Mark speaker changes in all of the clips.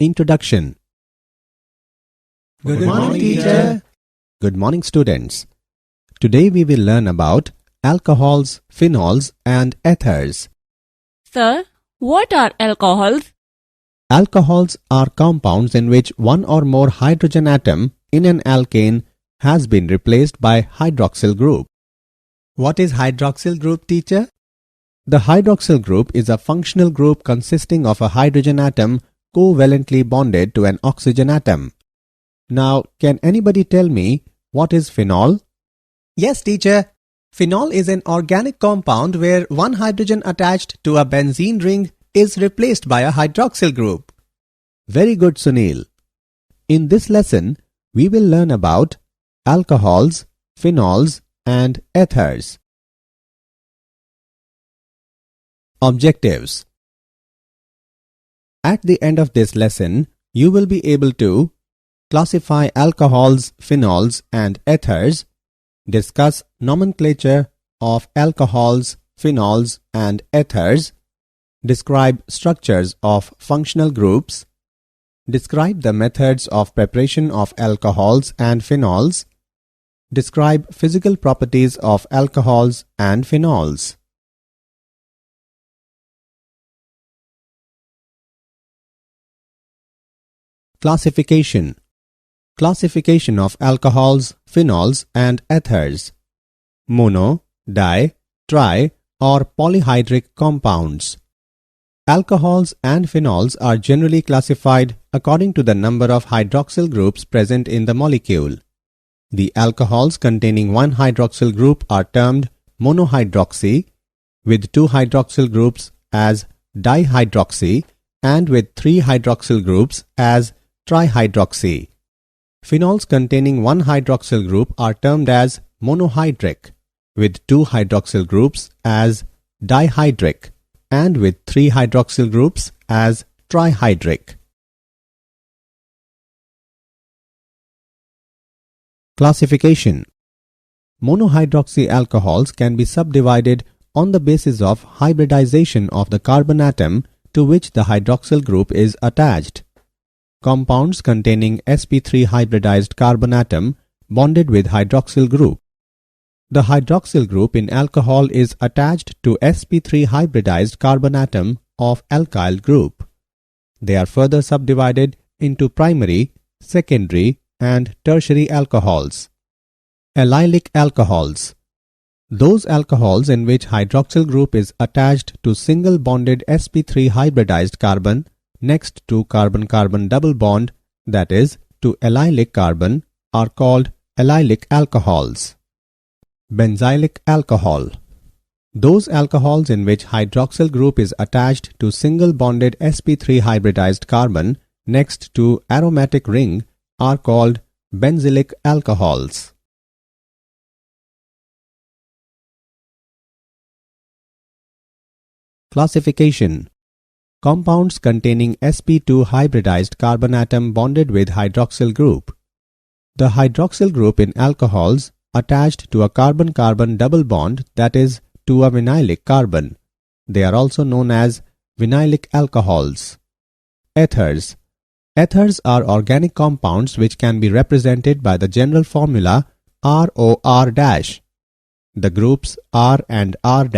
Speaker 1: Introduction.
Speaker 2: Good morning, teacher.
Speaker 1: Good morning, students. Today we will learn about alcohols, phenols and ethers.
Speaker 3: Sir, what are alcohols?
Speaker 1: Alcohols are compounds in which one or more hydrogen atom in an alkane has been replaced by hydroxyl group. What is hydroxyl group, teacher? The hydroxyl group is a functional group consisting of a hydrogen atom covalently bonded to an oxygen atom. Now, can anybody tell me what is phenol?
Speaker 2: Yes, teacher. Phenol is an organic compound where one hydrogen attached to a benzene ring is replaced by a hydroxyl group.
Speaker 1: Very good, Sunil. In this lesson, we will learn about alcohols, phenols and ethers. Objectives. At the end of this lesson, you will be able to classify alcohols, phenols and ethers, discuss nomenclature of alcohols, phenols and ethers, describe structures of functional groups, describe the methods of preparation of alcohols and phenols, describe physical properties of alcohols and phenols. Classification. Classification of alcohols, phenols and ethers. Mono, di, tri or polyhydric compounds. Alcohols and phenols are generally classified according to the number of hydroxyl groups present in the molecule. The alcohols containing one hydroxyl group are termed monohydroxy, with two hydroxyl groups as dihydroxy and with three hydroxyl groups as trihydroxy. Phenols containing one hydroxyl group are termed as monohydric, with two hydroxyl groups as dihydric and with three hydroxyl groups as trihydric. Classification. Monohydroxy alcohols can be subdivided on the basis of hybridization of the carbon atom to which the hydroxyl group is attached. Compounds containing sp3 hybridized carbon atom bonded with hydroxyl group. The hydroxyl group in alcohol is attached to sp3 hybridized carbon atom of alkyl group. They are further subdivided into primary, secondary and tertiary alcohols. Allylic alcohols. Those alcohols in which hydroxyl group is attached to single bonded sp3 hybridized carbon next to carbon-carbon double bond, that is, to allylic carbon, are called allylic alcohols. Benzylic alcohol. Those alcohols in which hydroxyl group is attached to single bonded sp3 hybridized carbon next to aromatic ring are called benzylic alcohols. Classification. Compounds containing sp2 hybridized carbon atom bonded with hydroxyl group. The hydroxyl group in alcohols attached to a carbon-carbon double bond, that is, to a vinylic carbon. They are also known as vinylic alcohols. Ethers. Ethers are organic compounds which can be represented by the general formula ROR-. The groups R and R-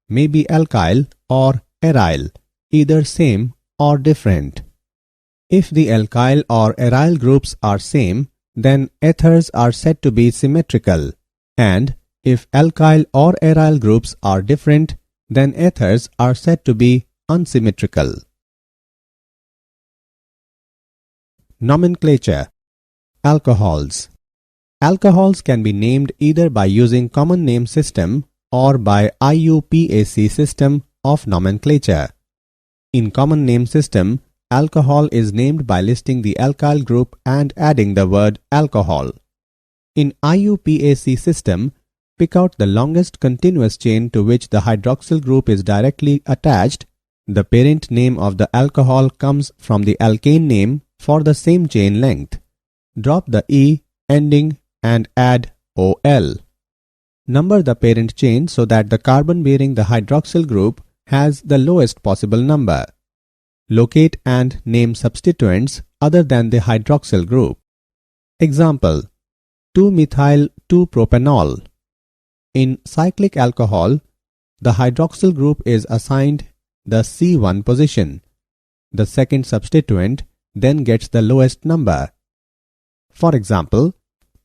Speaker 1: may be alkyl or aryl, either same or different. If the alkyl or aryl groups are same, then ethers are said to be symmetrical, and if alkyl or aryl groups are different, then ethers are said to be unsymmetrical. Nomenclature. Alcohols. Alcohols can be named either by using common name system or by IUPAC system of nomenclature. In common name system, alcohol is named by listing the alkyl group and adding the word alcohol. In IUPAC system, pick out the longest continuous chain to which the hydroxyl group is directly attached. The parent name of the alcohol comes from the alkane name for the same chain length. Drop the E ending and add OL. Number the parent chain so that the carbon bearing the hydroxyl group has the lowest possible number. Locate and name substituents other than the hydroxyl group. Example: 2-methyl-2-propanol. In cyclic alcohol, the hydroxyl group is assigned the C1 position. The second substituent then gets the lowest number. For example,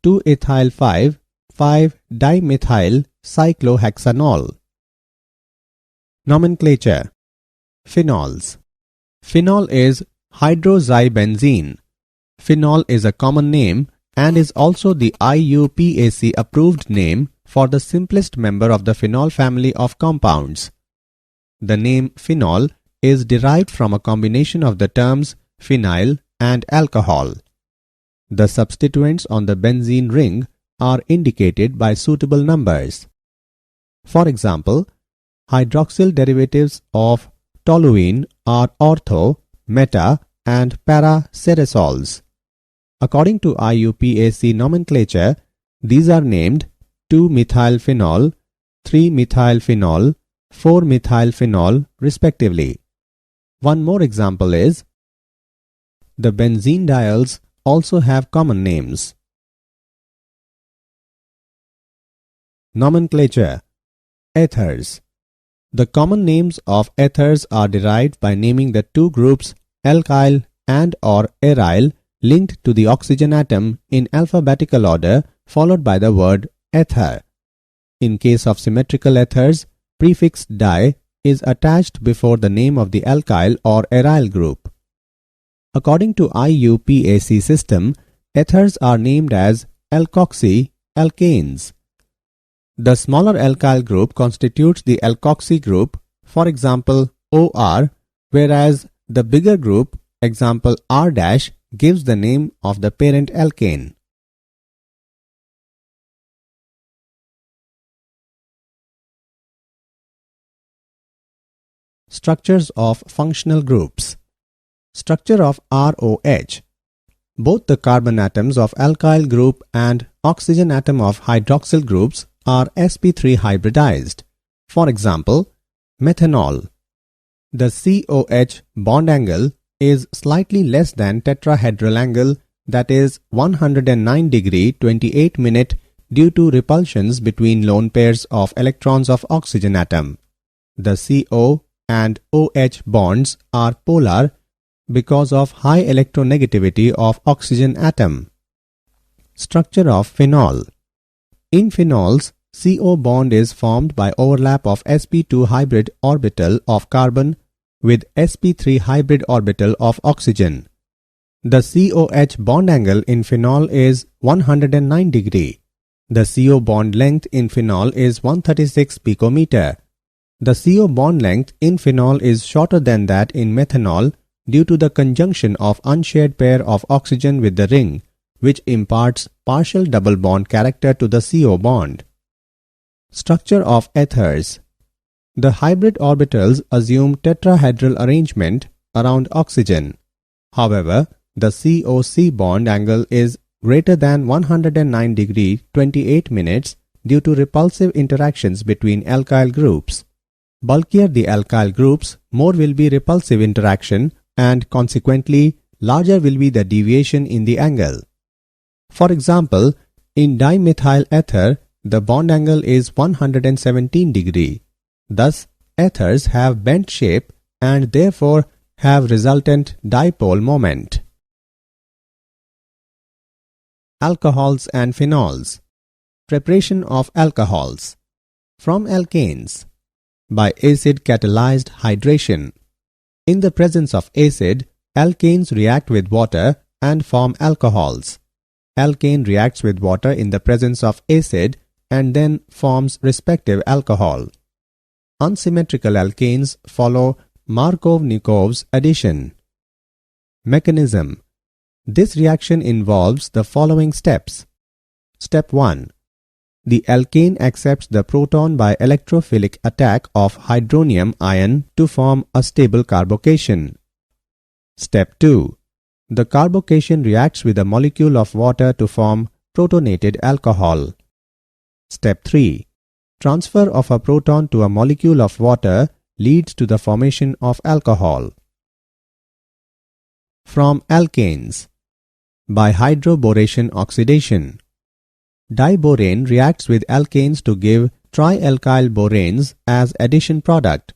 Speaker 1: 2-ethyl-5,5-dimethyl-cyclohexanol. Nomenclature. Phenols. Phenol is hydroxybenzene. Phenol is a common name and is also the IUPAC approved name for the simplest member of the phenol family of compounds. The name phenol is derived from a combination of the terms phenyl and alcohol. The substituents on the benzene ring are indicated by suitable numbers. For example, hydroxyl derivatives of toluene are ortho, meta, and para-ceresols. According to IUPAC nomenclature, these are named 2-methylphenol, 3-methylphenol, 4-methylphenol respectively. One more example is the benzene diols also have common names. Nomenclature. Ethers. The common names of ethers are derived by naming the two groups alkyl and or aryl linked to the oxygen atom in alphabetical order followed by the word ether. In case of symmetrical ethers, prefix di is attached before the name of the alkyl or aryl group. According to IUPAC system, ethers are named as alkoxy alkanes. The smaller alkyl group constitutes the alkoxy group, for example OR, whereas the bigger group, example R-, gives the name of the parent alkane. Structures of functional groups. Structure of ROH. Both the carbon atoms of alkyl group and oxygen atom of hydroxyl groups are sp3 hybridized. For example, methanol. The COH bond angle is slightly less than tetrahedral angle, that is 109 degree 28 minute, due to repulsions between lone pairs of electrons of oxygen atom. The CO and OH bonds are polar because of high electronegativity of oxygen atom. Structure of phenol. In phenols, CO bond is formed by overlap of sp2 hybrid orbital of carbon with sp3 hybrid orbital of oxygen. The COH bond angle in phenol is 109 degree. The CO bond length in phenol is 136 picometer. The CO bond length in phenol is shorter than that in methanol due to the conjunction of unshared pair of oxygen with the ring, which imparts partial double bond character to the CO bond. Structure of ethers. The hybrid orbitals assume tetrahedral arrangement around oxygen. However, the COC bond angle is greater than 109 degree 28 minutes due to repulsive interactions between alkyl groups. Bulkier the alkyl groups, more will be repulsive interaction, and consequently larger will be the deviation in the angle. For example, in dimethyl ether, the bond angle is 117 degree. Thus, ethers have bent shape and therefore have resultant dipole moment. Alcohols and phenols. Preparation of alcohols. From alkanes. By acid catalyzed hydration. In the presence of acid, alkanes react with water and form alcohols. Alkane reacts with water in the presence of acid and then forms respective alcohol. Unsymmetrical alkanes follow Markov-Nikov's addition. Mechanism. This reaction involves the following steps. Step 1. The alkane accepts the proton by electrophilic attack of hydronium ion to form a stable carbocation. Step 2. The carbocation reacts with a molecule of water to form protonated alcohol. Step 3. Transfer of a proton to a molecule of water leads to the formation of alcohol. From alkanes. By hydroboration oxidation. Diborane reacts with alkanes to give trialkyl boranes as addition product.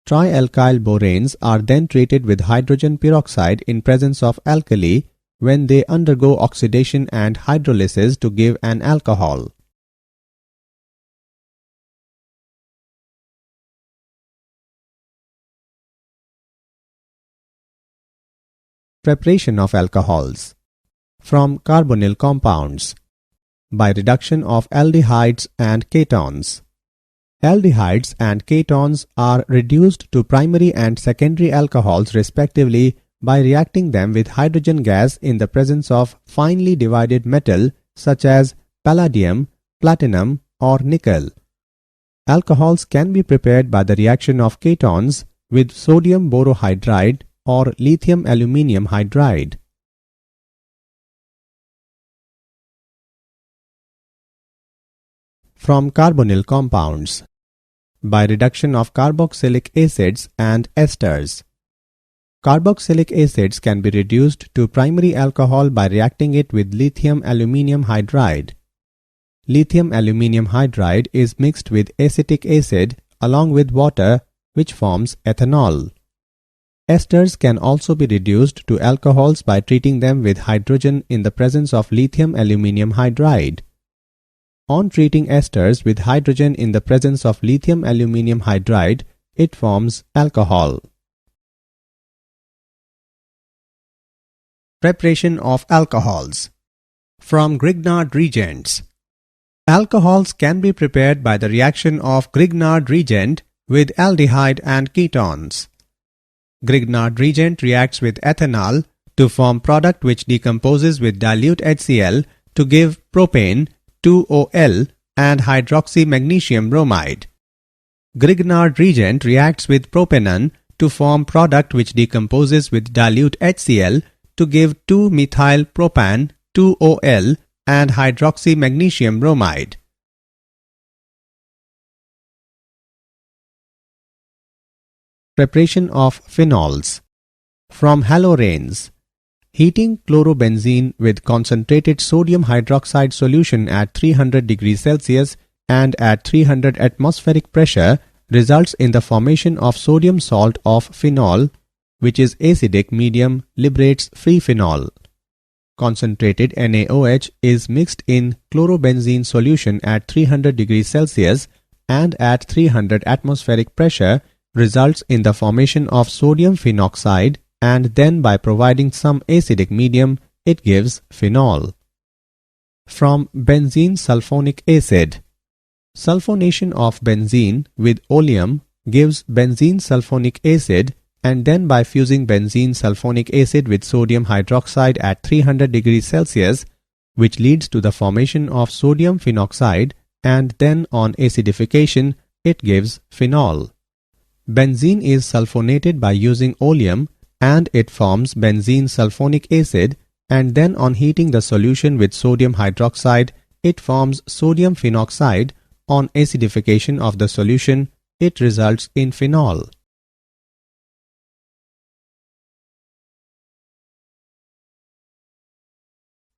Speaker 1: Trialkyl boranes are then treated with hydrogen peroxide in presence of alkali when they undergo oxidation and hydrolysis to give an alcohol. Preparation of alcohols. From carbonyl compounds. By reduction of aldehydes and ketones. Aldehydes and ketones are reduced to primary and secondary alcohols respectively by reacting them with hydrogen gas in the presence of finely divided metal such as palladium, platinum or nickel. Alcohols can be prepared by the reaction of ketones with sodium borohydride or lithium aluminium hydride. From carbonyl compounds. By reduction of carboxylic acids and esters. Carboxylic acids can be reduced to primary alcohol by reacting it with lithium aluminium hydride. Lithium aluminium hydride is mixed with acetic acid along with water, which forms ethanol. Esters can also be reduced to alcohols by treating them with hydrogen in the presence of lithium aluminium hydride. On treating esters with hydrogen in the presence of lithium aluminium hydride, it forms alcohol. Preparation of alcohols. From Grignard reagents. Alcohols can be prepared by the reaction of Grignard reagent with aldehyde and ketones. Grignard reagent reacts with ethanol to form product which decomposes with dilute HCl to give propane, 2OL and hydroxymagnesium bromide. Grignard reagent reacts with propanon to form product which decomposes with dilute HCl to give 2-methyl-propan, 2OL and hydroxymagnesium bromide. Preparation of phenols. From haloranes. Heating chlorobenzene with concentrated sodium hydroxide solution at 300 degrees Celsius and at 300 atmospheric pressure results in the formation of sodium salt of phenol, which is acidic medium, liberates free phenol. Concentrated NaOH is mixed in chlorobenzene solution at 300 degrees Celsius and at 300 atmospheric pressure results in the formation of sodium phenoxide, and then by providing some acidic medium, it gives phenol. From benzene sulfonic acid. Sulfonation of benzene with oleum gives benzene sulfonic acid, and then by fusing benzene sulfonic acid with sodium hydroxide at 300 degrees Celsius, which leads to the formation of sodium phenoxide, and then on acidification, it gives phenol. Benzene is sulfonated by using oleum, and it forms benzene sulfonic acid, and then on heating the solution with sodium hydroxide, it forms sodium phenoxide. On acidification of the solution, it results in phenol.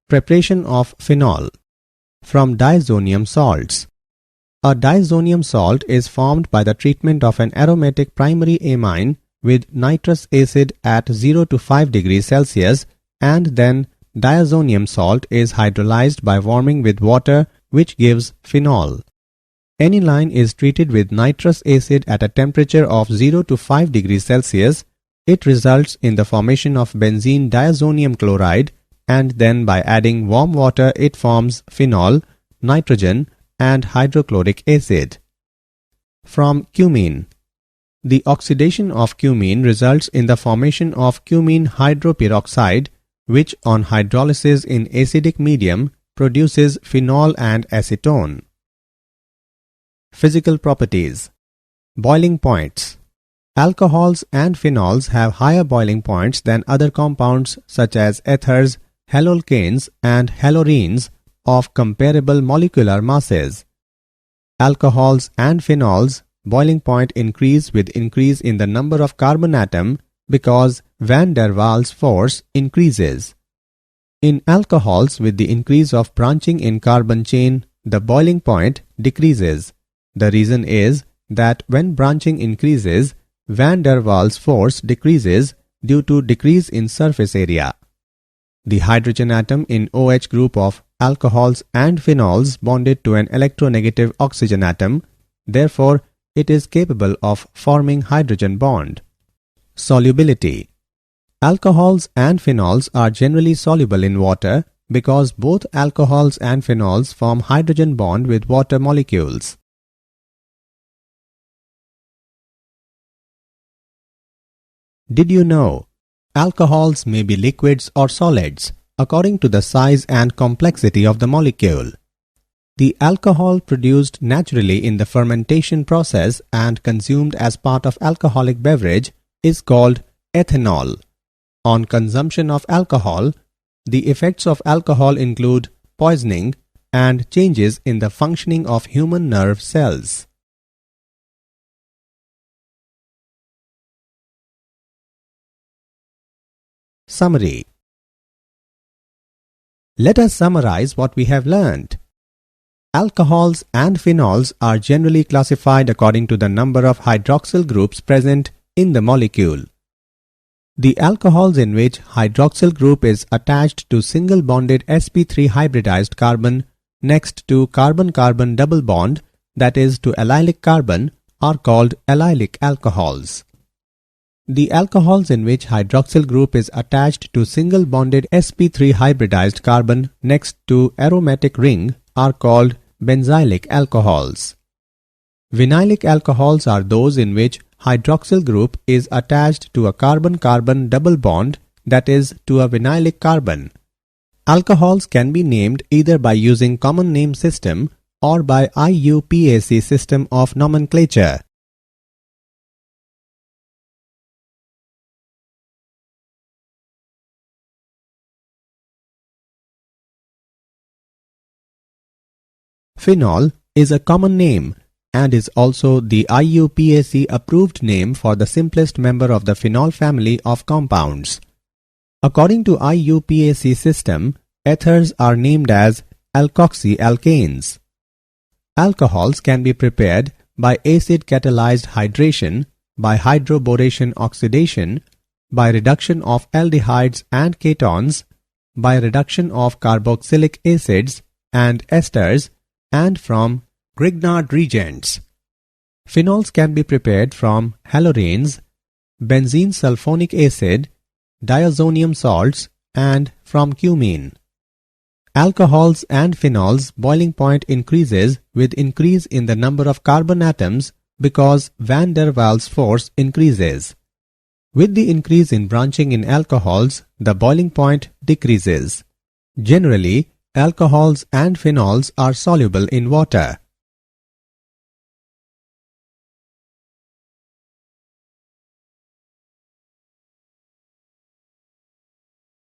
Speaker 1: Preparation of phenol. From diazonium salts. A diazonium salt is formed by the treatment of an aromatic primary amine with nitrous acid at 0 to 5 degrees Celsius, and then diazonium salt is hydrolyzed by warming with water, which gives phenol. Aniline is treated with nitrous acid at a temperature of 0 to 5 degrees Celsius. It results in the formation of benzene diazonium chloride, and then by adding warm water it forms phenol, nitrogen and hydrochloric acid. From cumene. The oxidation of cumene results in the formation of cumene hydroperoxide, which on hydrolysis in acidic medium produces phenol and acetone. Physical properties. Boiling points. Alcohols and phenols have higher boiling points than other compounds such as ethers, halolcanes and halorenes of comparable molecular masses. Alcohols and phenols boiling point increase with increase in the number of carbon atom because van der Waals force increases. In alcohols, with the increase of branching in carbon chain, the boiling point decreases. The reason is that when branching increases, van der Waals force decreases due to decrease in surface area. The hydrogen atom in OH group of alcohols and phenols bonded to an electronegative oxygen atom, therefore it is capable of forming hydrogen bond. Solubility. Alcohols and phenols are generally soluble in water because both alcohols and phenols form hydrogen bond with water molecules. Did you know? Alcohols may be liquids or solids according to the size and complexity of the molecule. The alcohol produced naturally in the fermentation process and consumed as part of alcoholic beverage is called ethanol. On consumption of alcohol, the effects of alcohol include poisoning and changes in the functioning of human nerve cells. Summary. Let us summarize what we have learned. Alcohols and phenols are generally classified according to the number of hydroxyl groups present in the molecule. The alcohols in which hydroxyl group is attached to single bonded sp3 hybridized carbon next to carbon-carbon double bond, that is to allylic carbon, are called allylic alcohols. The alcohols in which hydroxyl group is attached to single bonded sp3 hybridized carbon next to aromatic ring are called benzylic alcohols. Vinylic alcohols are those in which hydroxyl group is attached to a carbon-carbon double bond, that is to a vinylic carbon. Alcohols can be named either by using common name system or by IUPAC system of nomenclature. Phenol is a common name and is also the IUPAC approved name for the simplest member of the phenol family of compounds. According to IUPAC system, ethers are named as alkoxyalkanes. Alcohols can be prepared by acid catalyzed hydration, by hydroboration oxidation, by reduction of aldehydes and ketones, by reduction of carboxylic acids and esters, and from Grignard reagents. Phenols can be prepared from haloranes, benzene sulfonic acid, diazonium salts, and from cumene. Alcohols and phenols boiling point increases with increase in the number of carbon atoms because van der Waals force increases. With the increase in branching in alcohols, the boiling point decreases. Generally, alcohols and phenols are soluble in water.